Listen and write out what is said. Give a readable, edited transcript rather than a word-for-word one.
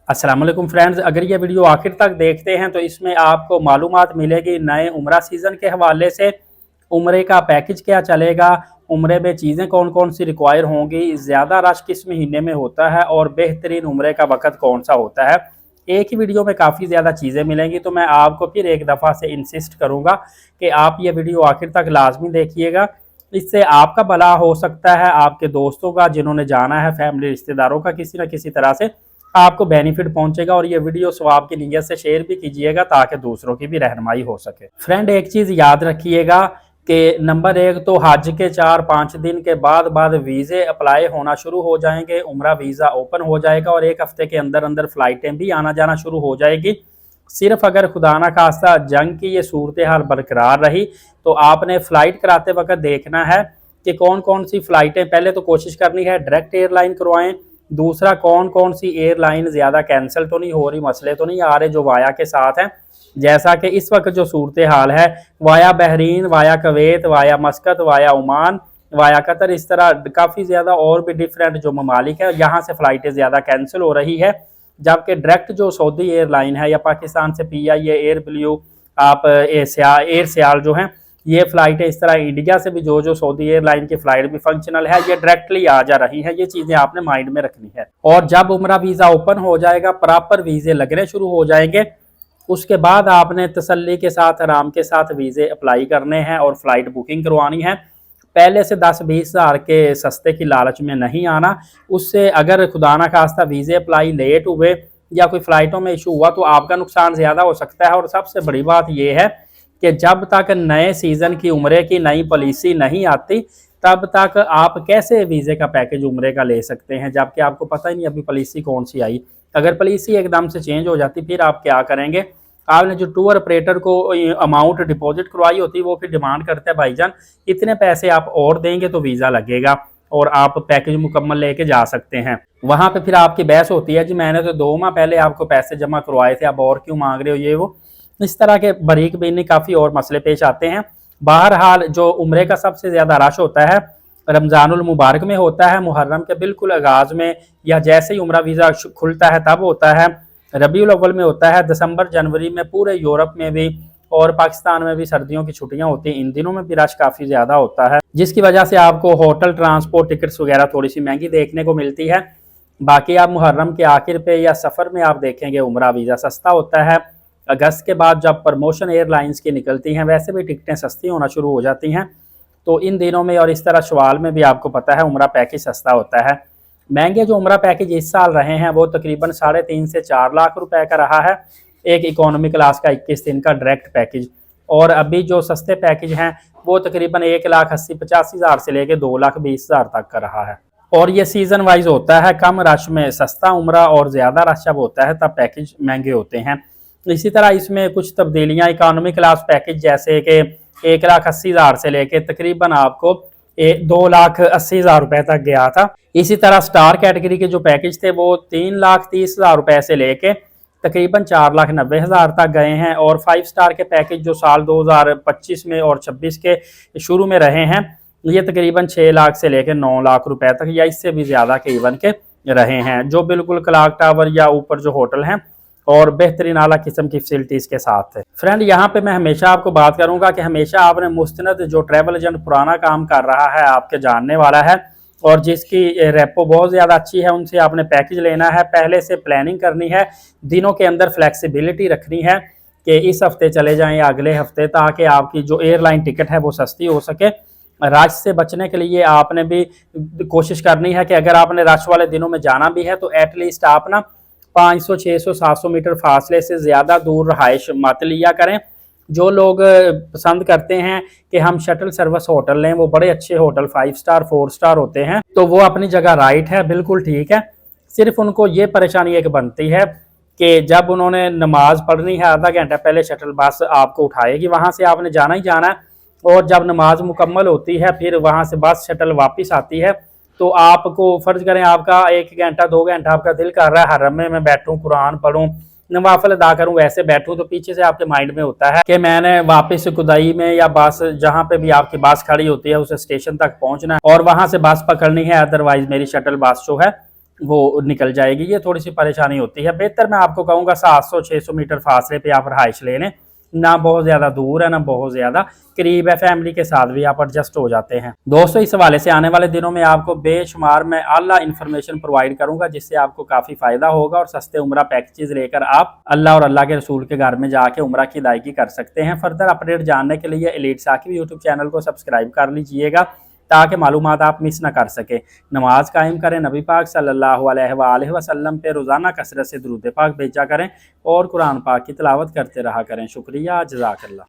अस्सलाम वालेकुम फ्रेंड्स, अगर ये वीडियो आखिर तक देखते हैं तो इसमें आपको मालूमात मिलेगी नए उम्रा सीज़न के हवाले से। उम्रे का पैकेज क्या चलेगा, उम्रे में चीज़ें कौन कौन सी रिक्वायर होंगी, ज़्यादा रश किस महीने में होता है और बेहतरीन उम्रे का वक़्त कौन सा होता है। एक ही वीडियो में काफ़ी ज़्यादा चीज़ें मिलेंगी, तो मैं आपको फिर एक दफ़ा से इंसिस्ट करूँगा कि आप ये वीडियो आखिर तक लाजमी देखिएगा। इससे आपका भला हो सकता है, आपके दोस्तों का जिन्होंने जाना है, फैमिली रिश्तेदारों का किसी न किसी तरह से आपको बेनिफिट पहुंचेगा। और ये वीडियो सवाब की नीयत से शेयर भी कीजिएगा ताकि दूसरों की भी रहनुमाई हो सके। फ्रेंड, एक चीज़ याद रखिएगा कि नंबर एक तो हज के 4-5 दिन के बाद वीज़े अप्लाई होना शुरू हो जाएंगे, उम्रा वीज़ा ओपन हो जाएगा और एक हफ्ते के अंदर अंदर फ़्लाइटें भी आना जाना शुरू हो जाएगी। सिर्फ अगर खुदा ना खास्ता जंग की ये सूरत हाल बरकरार रही तो आपने फ़्लाइट कराते वक्त देखना है कि कौन कौन सी फ़्लाइटें, पहले तो कोशिश करनी है डायरेक्ट एयरलाइन करवाएं। दूसरा, कौन कौन सी एयरलाइन ज़्यादा कैंसिल तो नहीं हो रही, मसले तो नहीं आ रहे जो वाया के साथ हैं। जैसा कि इस वक्त जो सूरत हाल है, via Bahrain, via Kuwait, via मस्कत, via Oman, via Qatar, इस तरह काफ़ी ज़्यादा और भी डिफरेंट जो ममालिक है यहाँ से फ़्लाइटें ज़्यादा कैंसिल हो रही है। जबकि डायरेक्ट जो सऊदी एयरलाइन है या पाकिस्तान से PIA, एयर ब्लू, आप एयर सियाल जो हैं, ये फ़्लाइटें इस तरह इंडिया से भी जो सऊदी एयरलाइन की फ़्लाइट भी फंक्शनल है, ये डायरेक्टली आ जा रही है। ये चीज़ें आपने माइंड में रखनी है। और जब उम्रा वीज़ा ओपन हो जाएगा, प्रॉपर वीज़े लगने शुरू हो जाएंगे, उसके बाद आपने तसल्ली के साथ, आराम के साथ वीज़े अप्लाई करने हैं और फ़्लाइट बुकिंग करवानी है। पहले से 10-20 हज़ार के सस्ते की लालच में नहीं आना। उससे अगर खुदा ना खास्ता वीज़े अप्लाई लेट हुए या कोई फ़्लाइटों में इशू हुआ तो आपका नुकसान ज़्यादा हो सकता है। और सबसे बड़ी बात यह है कि जब तक नए सीज़न की उम्रे की नई पॉलिसी नहीं आती तब तक आप कैसे वीज़े का पैकेज उम्रे का ले सकते हैं, जबकि आपको पता ही नहीं अभी पॉलिसी कौन सी आई। अगर पॉलिसी एकदम से चेंज हो जाती फिर आप क्या करेंगे। आपने जो टूर ऑपरेटर को अमाउंट डिपॉजिट करवाई होती वो फिर डिमांड करते हैं, भाईजान इतने पैसे आप और देंगे तो वीज़ा लगेगा और आप पैकेज मुकम्मल लेके जा सकते हैं। वहाँ पे फिर आपकी बहस होती है, जी मैंने तो 2 माह पहले आपको पैसे जमा करवाए थे, अब और क्यों मांग रहे हो, ये वो। इस तरह के बरीक बीनी काफ़ी और मसले पेश आते हैं। बहरहाल जो उम्रे का सबसे ज़्यादा रश होता है रमज़ानुल मुबारक में होता है, मुहर्रम के बिल्कुल आगाज़ में या जैसे ही उम्रा वीज़ा खुलता है तब होता है, रबीउल अव्वल में होता है, दिसंबर जनवरी में पूरे यूरोप में भी और पाकिस्तान में भी सर्दियों की छुट्टियां होती हैं, इन दिनों में भी रश काफ़ी ज़्यादा होता है, जिसकी वजह से आपको होटल, ट्रांसपोर्ट, टिकट्स वगैरह थोड़ी सी महंगी देखने को मिलती है। बाकी आप मुहर्रम के आखिर पे या सफ़र में आप देखेंगे उम्रा वीज़ा सस्ता होता है। अगस्त के बाद जब प्रमोशन एयरलाइंस की निकलती हैं वैसे भी टिकटें सस्ती होना शुरू हो जाती हैं। तो इन दिनों में और इस तरह शवाल में भी आपको पता है उम्रा पैकेज सस्ता होता है। महंगे जो उम्रा पैकेज इस साल रहे हैं वो तकरीबन 3.5 से 4 लाख रुपए का रहा है, एक इकोनॉमी क्लास का 21 दिन का डायरेक्ट पैकेज। और अभी जो सस्ते पैकेज हैं वो तकरीबन 1,80-85,000 से लेके 2,20,000 तक का रहा है। और ये सीज़न वाइज होता है, कम रश में सस्ता उम्रा और ज़्यादा रश जब होता है तब पैकेज महंगे होते हैं। इसी तरह इसमें कुछ तब्दीलियाँ, इकोनॉमी क्लास पैकेज जैसे कि 1,80,000 से लेके तकरीबन आपको 2,80,000 रुपए तक गया था। इसी तरह स्टार कैटेगरी के जो पैकेज थे वो 3,30,000 रुपए से लेके तकरीबन 4,90,000 तक गए हैं। और 5 स्टार के पैकेज जो साल 2025 में और 26 के शुरू में रहे हैं ये तकरीबन 6 लाख से लेकर 9 लाख रुपए तक या इससे भी ज़्यादा के इवन के रहे हैं, जो बिल्कुल क्लॉक टावर या ऊपर जो होटल हैं और बेहतरीन आला किस्म की फैसिलिटीज़ के साथ है। फ्रेंड, यहाँ पे मैं हमेशा आपको बात करूँगा कि हमेशा आपने मुस्तनद जो ट्रैवल एजेंट पुराना काम कर रहा है, आपके जानने वाला है और जिसकी रेपो बहुत ज़्यादा अच्छी है, उनसे आपने पैकेज लेना है। पहले से प्लानिंग करनी है, दिनों के अंदर फ्लेक्सिबिलिटी रखनी है कि इस हफ्ते चले जाएँ या अगले हफ्ते, ताकि आपकी जो एयरलाइन टिकट है वो सस्ती हो सके। रश से बचने के लिए आपने भी कोशिश करनी है कि अगर आपने रश वाले दिनों में जाना भी है तो एटलीस्ट आप ना 500, 600, 700 मीटर फासले से ज़्यादा दूर रहाइश मत लिया करें। जो लोग पसंद करते हैं कि हम शटल सर्विस होटल लें, वो बड़े अच्छे होटल 5 स्टार 4 स्टार होते हैं, तो वो अपनी जगह राइट है, बिल्कुल ठीक है। सिर्फ उनको ये परेशानी एक बनती है कि जब उन्होंने नमाज पढ़नी है आधा घंटा पहले शटल बस आपको उठाएगी, वहाँ से आपने जाना ही जाना है और जब नमाज मुकम्मल होती है फिर वहाँ से बस शटल वापस आती है। तो आपको फ़र्ज करें आपका 1 घंटा 2 घंटा आपका दिल कर रहा है हरम में मैं बैठूं, कुरान पढ़ूं, नवाफिल अदा करूं, वैसे बैठूं, तो पीछे से आपके माइंड में होता है कि मैंने वापस खुदाई में या बस जहां पे भी आपकी बस खड़ी होती है उस स्टेशन तक पहुंचना है और वहां से बस पकड़नी है, अदरवाइज मेरी शटल बस जो है वो निकल जाएगी। ये थोड़ी सी परेशानी होती है। बेहतर मैं आपको कहूँगा 700-600 मीटर फासले पे आप रहाइश ले लें, ना बहुत ज़्यादा दूर है ना बहुत ज़्यादा करीब है, फैमिली के साथ भी आप एडजस्ट हो जाते हैं। दोस्तों इस हवाले से आने वाले दिनों में आपको बेशुमार मैं आला इन्फॉर्मेशन प्रोवाइड करूंगा, जिससे आपको काफ़ी फ़ायदा होगा और सस्ते उम्रा पैकेजेस लेकर आप अल्लाह और अल्लाह के रसूल के घर में जाके उम्रा की अदायगी कर सकते हैं। फर्दर अपडेट जानने के लिए एलीट साकिब यूट्यूब चैनल को सब्सक्राइब कर लीजिएगा ताकि मालूमात आप मिस ना कर सके। नमाज कायम करें, नबी पाक सल्लल्लाहु अलैहि वसल्लम पे रोज़ाना कसरत से दुरूद पाक भेजा करें और कुरान पाक की तिलावत करते रहा करें। शुक्रिया, जज़ाकल्लाह।